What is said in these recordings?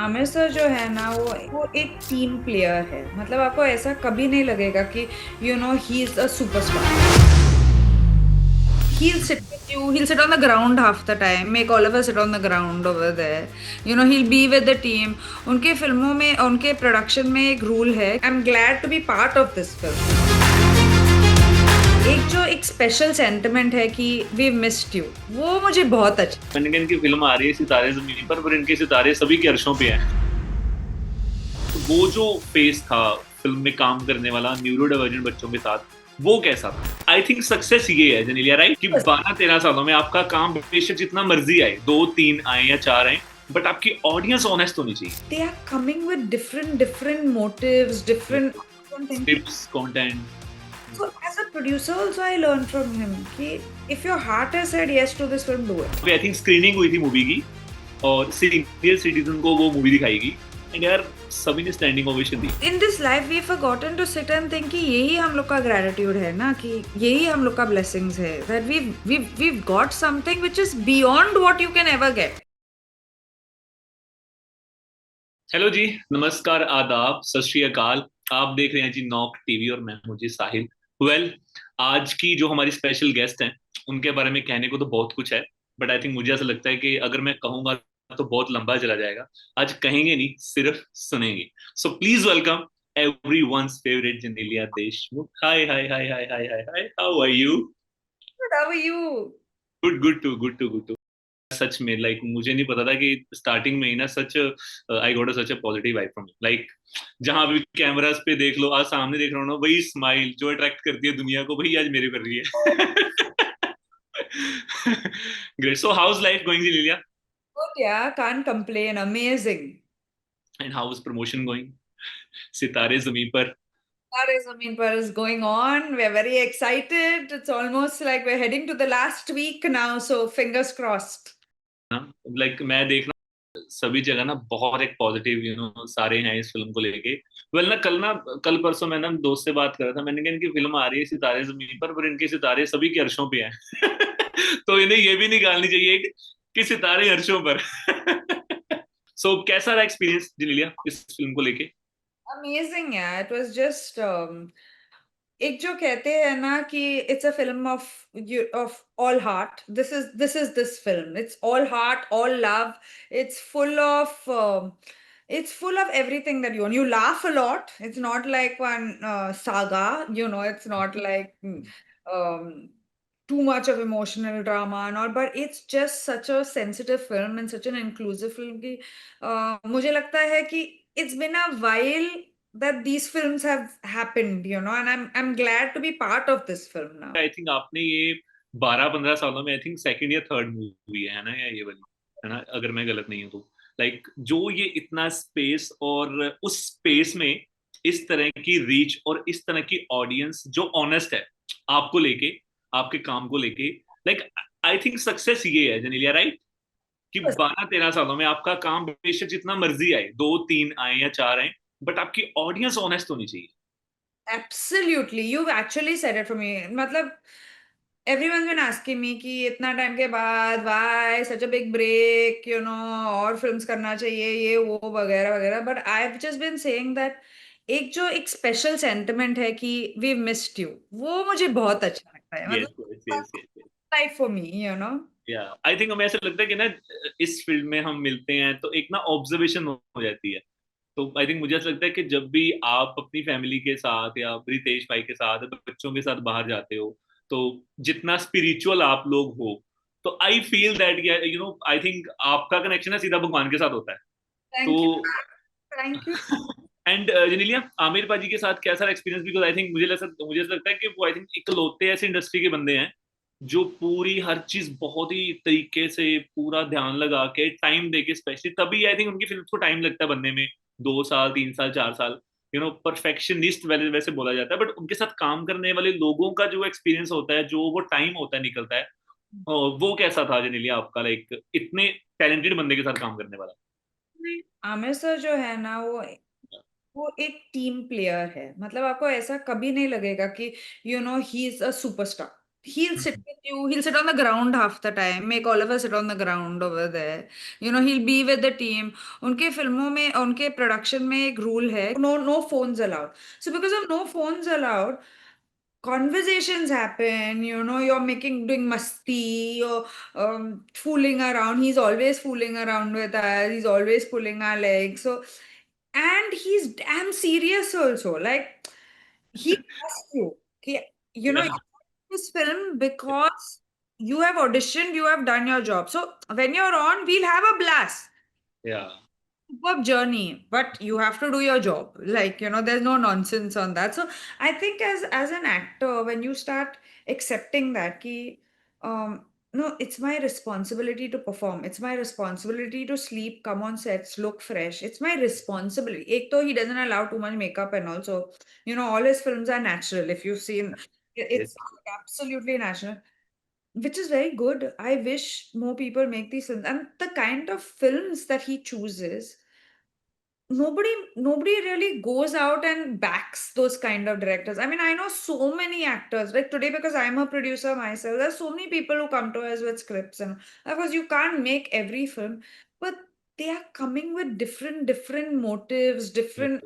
Aamir sir जो है ना वो एक टीम प्लेयर है। मतलब आपको ऐसा कभी नहीं लगेगा कि he is a superstar. He'll sit with you. He'll sit on the ground half the time. Make all of us sit on the ground over there. He'll be with the team. उनके फिल्मों में, उनके production में एक rule है, I am glad to be part of this film. एक जो एक स्पेशल सेंटिमेंट है कि वी मिस्ड यू, वो मुझे बहुत अच्छा। मैंने कहा इनकी फिल्म आ रही है सितारे जमीन पर इनके सितारे सभी के अर्शों पे हैं। तो वो जो फेस था फिल्म में काम करने वाला न्यूरो डाइवर्जेंट बच्चों के साथ, वो कैसा था? आई थिंक सक्सेस ये है जनीलिया, राइट, कि 12-13 सालों में आपका काम बेशक जितना मर्जी आए, 2-3 आए या 4 आए, बट आपकी ऑडियंस ऑनेस्ट होनी चाहिए। They are coming with different different motives, different things. Tips, content. So as a producer also I learned from him कि if your heart has said yes to this film, do it. I think screening हुई थी movie की और senior citizen को वो movie दिखाएगी and यार सभी ने standing ovation the. In this life we forgotten to sit and think कि यही हम लोग का gratitude है ना, कि यही हम लोग का blessings है, that we've got something which is beyond what you can ever get. Hello जी, नमस्कार, आदाब, सत श्री अकाल। आप देख रहे हैं जी नॉक टीवी और मैं हूं जी साहिल। वेल, आज की जो हमारी स्पेशल गेस्ट हैं उनके बारे में कहने को तो बहुत कुछ है, बट आई थिंक मुझे ऐसा लगता है कि अगर मैं कहूंगा तो बहुत लंबा चला जाएगा। आज कहेंगे नहीं, सिर्फ सुनेंगे। So please welcome everyone's favourite Genelia Deshmukh. Hi hi hi hi hi hi hi, how are you? But how are you? Good, good too, good too, good too. सच में लाइक मुझे नहीं पता था कि स्टार्टिंग में ही ना सच I got such a positive vibe from like जहां भी कैमरास पे देख लो, आज सामने देख रहा हूँ ना, वही स्माइल जो अट्रैक्ट करती है दुनिया को, वही आज मेरे कर रही है। Great. So how is life going Lilia? Good, yeah, can't complain. Amazing. And how is promotion going Sitaare Zameen पर? Tare Zameen Par is going on. We're very excited. It's almost like we're heading to the last week now, so fingers crossed. Like मैं देख रहा हूँ सभी जगह ना बहुत एक पॉजिटिव सारे हैं इस फिल्म को लेके। वेल ना कल परसों मैं ना दोस्त से बात कर रहा था, मैंने कहा इनकी फिल्म आ रही है सितारे जमीन पर इनके सितारे सभी के अर्शों पे हैं। तो इन्हें ये भी निकालनी चाहिए कि सितारे अर्शों पर। सो कैसा रहा एक्सपीरियंस जिलिया इस फिल्म को लेके? Amazing, yeah. It was just एक जो कहते हैं ना कि it's a film of all heart. This is this film, it's all heart, all love. It's full of it's full of everything that you want. You laugh a lot. It's not like one saga, it's not like um, too much of emotional drama and all, but it's just such a sensitive film and such an inclusive film कि मुझे लगता है कि it's been a while that these films have happened, and I'm glad to be part of this film now. I think आपने ये 12-15 सालों में I think second या थर्ड मूवी है ना, या ये वाली है ना, अगर मैं गलत नहीं हूँ तो। लाइक जो ये इतना स्पेस और उस स्पेस में इस तरह की रीच और इस तरह की ऑडियंस जो ऑनेस्ट है आपको लेके, आपके काम को लेके, लाइक आई थिंक सक्सेस ये है जनीलिया, राइट, कि Yes, 12-13 सालों में आपका काम बेशक जितना मर्जी आए, 2-3 आए या 4 आए, बट आपकी ऑडियंस ऑनेस्ट होनी चाहिए। absolutely, you've actually said it for me. मतलब everyone's been asking me कि इतना टाइम के बाद why such a big break, और फिल्म्स करना चाहिए, ये वो वगैरह वगैरह, but I have just been saying that एक जो एक स्पेशल सेंटिमेंट है कि वी मिस्ड यू, वो मुझे बहुत अच्छा लगता है। यस, मतलब yes, yes, yes. Life for me. या आई थिंक हमें ऐसा लगता है कि ना इस फील्ड में हम मिलते हैं तो एक ना ऑब्जर्वेशन हो जाती है। तो आई थिंक मुझे ऐसा लगता है कि जब भी आप अपनी फैमिली के साथ या रितेश भाई के साथ बच्चों के साथ बाहर जाते हो, तो जितना स्पिरिचुअल आप लोग हो, तो I feel that I think आपका कनेक्शन है सीधा भगवान के साथ होता है। Thank you. तो थैंक यू। एंड जनीलिया, आमिर पाजी के साथ कैसा एक्सपीरियंस? बिकॉज आई थिंक मुझे ऐसा लगता है कि वो आई थिंक इकलौते ऐसे इंडस्ट्री के बंदे हैं जो पूरी हर चीज बहुत ही तरीके से पूरा ध्यान लगा के टाइम दे के, स्पेशली तभी आई थिंक उनकी फिल्म को टाइम लगता है बनने में, 2 साल, 3 साल, 4 साल। परफेक्शनिस्ट वैसे वैसे बोला जाता है, बट उनके साथ काम करने वाले लोगों का जो एक्सपीरियंस होता है, जो वो टाइम होता है निकलता है, वो कैसा था जनीलिया आपका, लाइक इतने टैलेंटेड बंदे के साथ काम करने वाला? आमिर सर जो है ना वो एक टीम प्लेयर है। मतलब आपको ऐसा कभी नहीं लगेगा कि he is a superstar. He'll sit with you, he'll sit on the ground half the time, make all of us sit on the ground over there. He'll be with the team. उनके फिल्मों में, उनके production में एक rule है, no phones allowed. So because of no phones allowed, conversations happen, you're doing masti, you're fooling around. He's always fooling around with us, he's always pulling our legs. So, and he's damn serious also. Like, he trusts you. Yeah. This film because you have auditioned, you have done your job. So when you're on, we'll have a blast. Yeah. Superb journey, but you have to do your job. Like, there's no nonsense on that. So I think as an actor, when you start accepting that no, it's my responsibility to perform. It's my responsibility to sleep, come on sets, look fresh. It's my responsibility. Ek to he doesn't allow too much makeup and also, all his films are natural. If you've seen, Yes. it's absolutely natural, which is very good. I wish more people make these films. And the kind of films that he chooses, nobody really goes out and backs those kind of directors. I mean, I know so many actors like today, because I'm a producer myself, there's so many people who come to us with scripts, and of course you can't make every film, but they are coming with different motives, Yes. different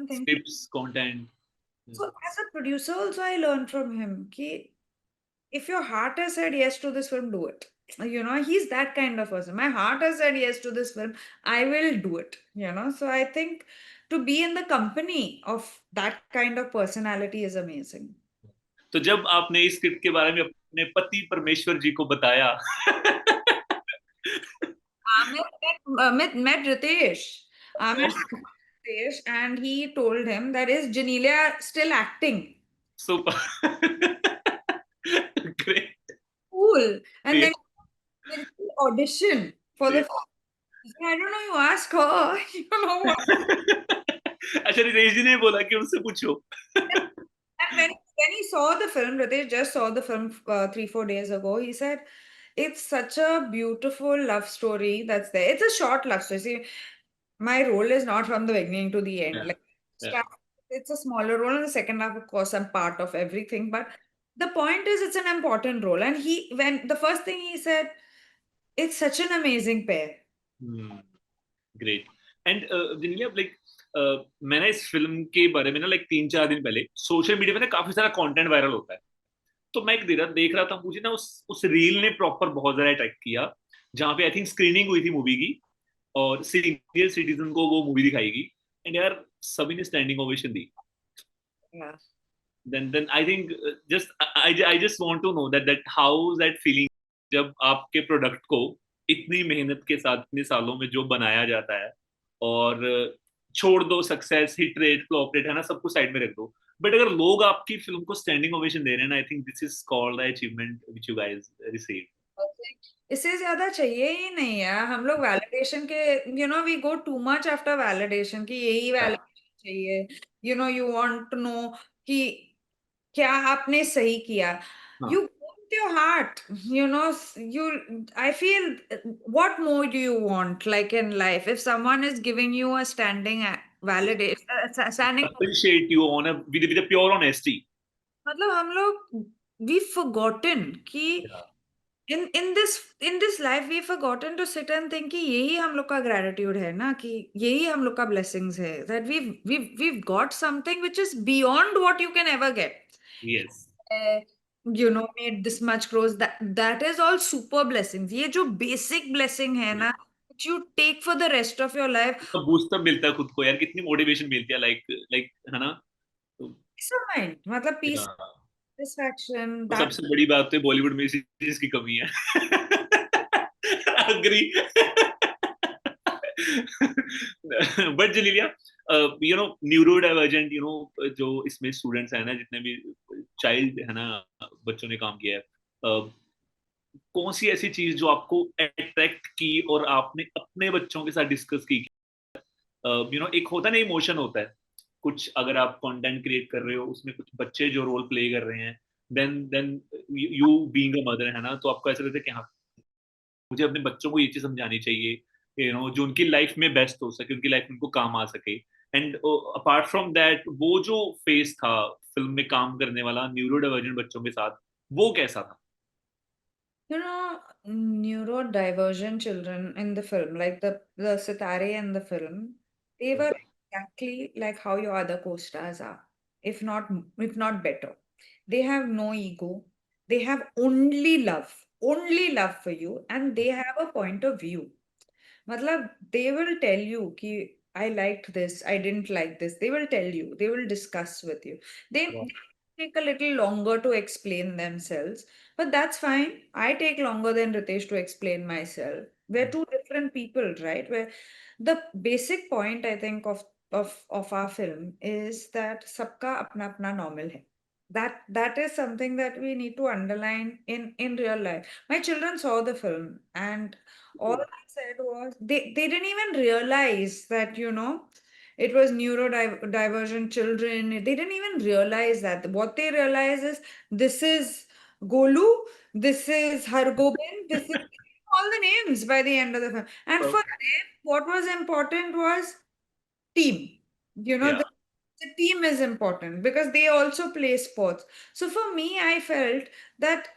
things. Scripts, content. So as a producer also, I learned from him ki, if your heart has said yes to this film, do it. He's that kind of person. My heart has said yes to this film. I will do it. So I think to be in the company of that kind of personality is amazing. तो जब आपने इस script के बारे में अपने पति परमेश्वर जी को बताया Met Ritesh. Amit Ritesh, and he told him that is Janelia still acting. Super great Cool. And then he audition for the. I don't know. You ask her. You know what? अच्छा रितेश जी ने बोला कि उनसे पूछो And when he saw the film, Ritesh just saw the film 3-4 days ago. He said, "It's such a beautiful love story that's there. It's a short love story. See, my role is not from the beginning to the end. yeah, Like, yeah. start, it's a smaller role. In the second half, of course, I'm part of everything. But the point is, it's an important role. And when the first thing he said, it's such an amazing pair." Great and जिनिया like मैंने इस film के बारे में ना like 3-4 दिन पहले social media में ना काफी सारा कंटेंट वायरल होता है तो मैं एक देख रहा था मुझे ना उस रील ने प्रॉपर बहुत ज्यादा अट्रैक्ट किया जहाँ पे आई थिंक स्क्रीनिंग हुई थी मूवी की और सीनियर सिटीजन को वो मूवी दिखाएगी एंड यार सभी ने standing ovation the Yeah. then I think I just want to know that how's that feeling जब आपके प्रोडक्ट को इतनी मेहनत के साथ इतने सालों में जो बनाया जाता है और छोड़ दो success hit rate flop rate है ना सब कुछ साइड में रख दो बट अगर लोग आपकी फिल्म को स्टैंडिंग ओवेशन दे रहे हैं ना I think this is called the achievement which you guys receive इससे ज्यादा चाहिए ही नहीं यार हम लोग वैलिडेशन के we go too much after validation कि यही वैलिडेशन चाहिए यू वांट टू नो कि क्या आपने सही किया हाँ you your heart you I feel what more do you want like in life if someone is giving you a standing validation standing appreciate you on a with a pure honesty मतलब हम लोग we forgotten कि in this life we've forgotten to sit and think कि यही हम लोग का gratitude है ना कि यही हम लोग का blessings है that we've got something which is beyond what you can ever get yes uh, made this much growth that is all super blessings ये जो basic blessing है ना which you take for the rest of your life तो boost तब मिलता है खुद को यार कितनी मोटिवेशन मिलती है लाइक लाइक है ना तो peace of mind मतलब peace yeah. satisfaction तो that सबसे बड़ी बात तो बॉलीवुड में इसी चीज की कमी है agree but Genelia you know neurodivergent you know जो इसमें स्टूडेंट्स हैं ना जितने भी चाइल्ड है ना बच्चों ने काम किया है कौन सी ऐसी चीज जो आपको अट्रैक्ट की और आपने अपने बच्चों के साथ डिस्कस की यू नो एक होता ना इमोशन होता है कुछ अगर आप कंटेंट क्रिएट कर रहे हो उसमें कुछ बच्चे जो रोल प्ले कर रहे हैं then you being a mother है ना तो आपको ऐसा लगता है कि हाँ मुझे अपने बच्चों को ये चीज समझानी चाहिए यू नो जो उनकी लाइफ में बेस्ट हो सके उनकी लाइफ में उनको काम आ सके एंड अपार्ट फ्रॉम दैट वो जो फेस था फिल्म में काम करने वाला न्यूरो डाइवर्जेंट बच्चों के साथ वो कैसा था? You know, neurodivergent children in the film, like the Sitare in the film, they were exactly like how your other co-stars are, if not if not better. They have no ego. They have only love for you, and they have a point of view. मतलब they will tell you कि I liked this, I didn't like this. They will tell you, they will discuss with you. They take a little longer to explain themselves, but that's fine. I take longer than Ritesh to explain myself. We're two different people, right? Where the basic point I think of our film is that सबका अपना अपना normal है. That is something that we need to underline in real life. My children saw the film, and all I said was they didn't even realize that, it was neurodivergent children. They didn't even realize that. What they realize is this is Golu, this is Hargobind, this is all the names by the end of the film. And for them, what was important was team. Yeah. The team is important because they also play sports. So for me, I felt that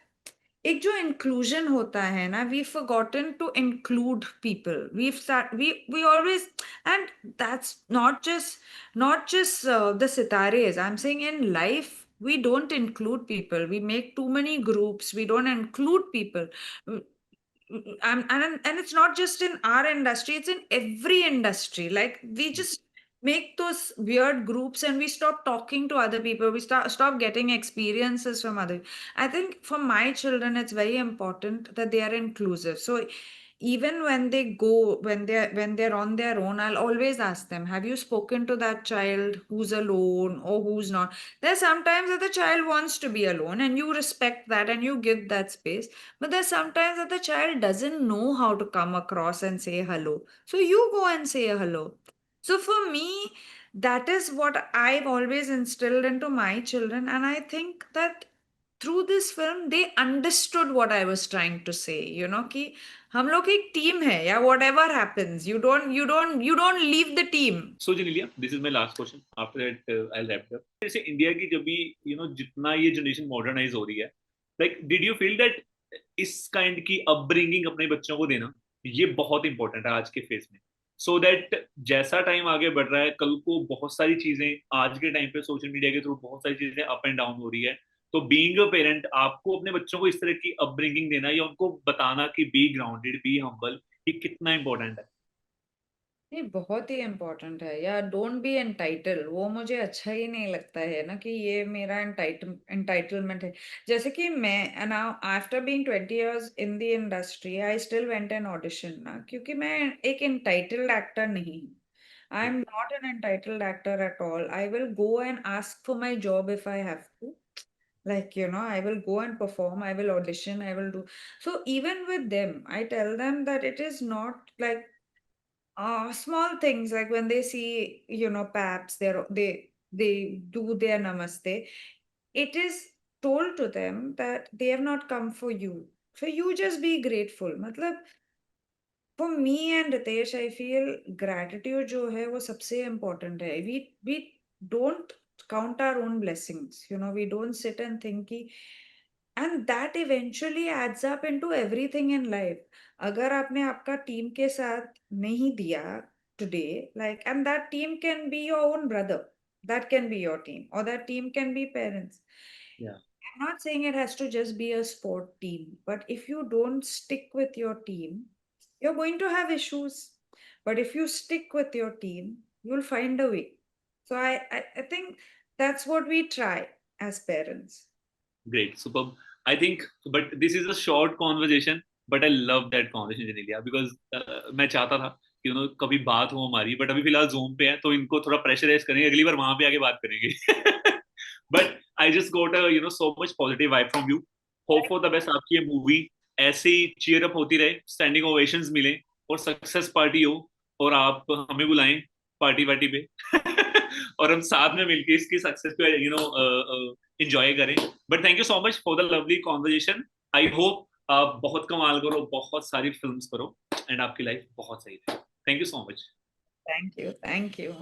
एक जो inclusion होता है ना, we've forgotten to include people. We always, and that's not just the sitares. I'm saying in life we don't include people. We make too many groups. We don't include people. And it's not just in our industry, it's in every industry. Like we just make those weird groups and we stop talking to other people. We stop getting experiences from other. I think for my children it's very important that they are inclusive. So even when they go, when they're on their own, I'll always ask them, have you spoken to that child who's alone or who's not? There's sometimes that the child wants to be alone and you respect that and you give that space, but there's sometimes that the child doesn't know how to come across and say hello. So you go and say hello. So for me, that is what I've always instilled into my children. And I think that through this film, they understood what I was trying to say, कि हम लोग एक team है या whatever happens, you don't leave the team. So Janelia, this is my last question. After that, I'll wrap it up. जैसे India की जब भी जितना ये जनरेशन मॉडर्नाइज हो रही है, like did you feel that इस काइंड की अपब्रिंगिंग अपने बच्चों को देना ये बहुत इंपॉर्टेंट है आज के फेस में, सो दैट जैसा टाइम आगे बढ़ रहा है कल को बहुत सारी चीजें आज के टाइम पे सोशल मीडिया के थ्रू बहुत सारी चीजें अप एंड डाउन हो रही है, तो बीइंग अ पेरेंट आपको अपने बच्चों को इस तरह की अपब्रिंगिंग देना या उनको बताना कि बी ग्राउंडेड बी हम्बल ये कितना इंपॉर्टेंट है? ये बहुत ही इम्पोर्टेंट है यार, डोंट बी एंटाइटल। वो मुझे अच्छा ही नहीं लगता है ना कि ये मेरा एंटाइटलमेंट है। जैसे कि मैं now after being 20 years in the industry I still went an audition ना, क्योंकि मैं एक एंटाइटल्ड एक्टर नहीं हूँ। I am not an entitled actor at all. I will go and ask for my job if I have to, like I will go and perform, I will audition, I will do. So even with them I tell them that it is not like small things, like when they see, paps, they do their namaste. It is told to them that they have not come for you. So you just be grateful. Matlab, for me and Ritesh, I feel gratitude जो है वो सबसे important है. We don't count our own blessings. We don't sit and think कि, and that eventually adds up into everything in life. अगर आपने आपका team के साथ नहीं दिया today, like, and that team can be your own brother, that can be your team, or that team can be parents. Yeah. I'm not saying it has to just be a sport team, but if you don't stick with your team, you're going to have issues. But if you stick with your team, you'll find a way. So I think that's what we try as parents. Great, superb. I think, but this is a short conversation, but I love that conversation, Janelia, because मैं चाहता था कि कभी बात हो हमारी, but अभी फिलहाल Zoom पे है, तो इनको थोड़ा प्रेशराइज करेंगे, अगली बार वहां पे आके बात करेंगे. But I just got a so much positive vibe from you. Hope for the best आपकी ये मूवी ऐसे ही cheer up होती रहे, standing ovations मिले और सक्सेस पार्टी हो और आप हमें बुलाएं पार्टी वार्टी पे और हम साथ में मिलके इसकी सक्सेस को एंजॉय करें. But thank you so much for the lovely conversation. I hope आप बहुत कमाल करो, बहुत सारी फिल्म्स करो एंड आपकी लाइफ बहुत सही रहे. Thank you so much. Thank you.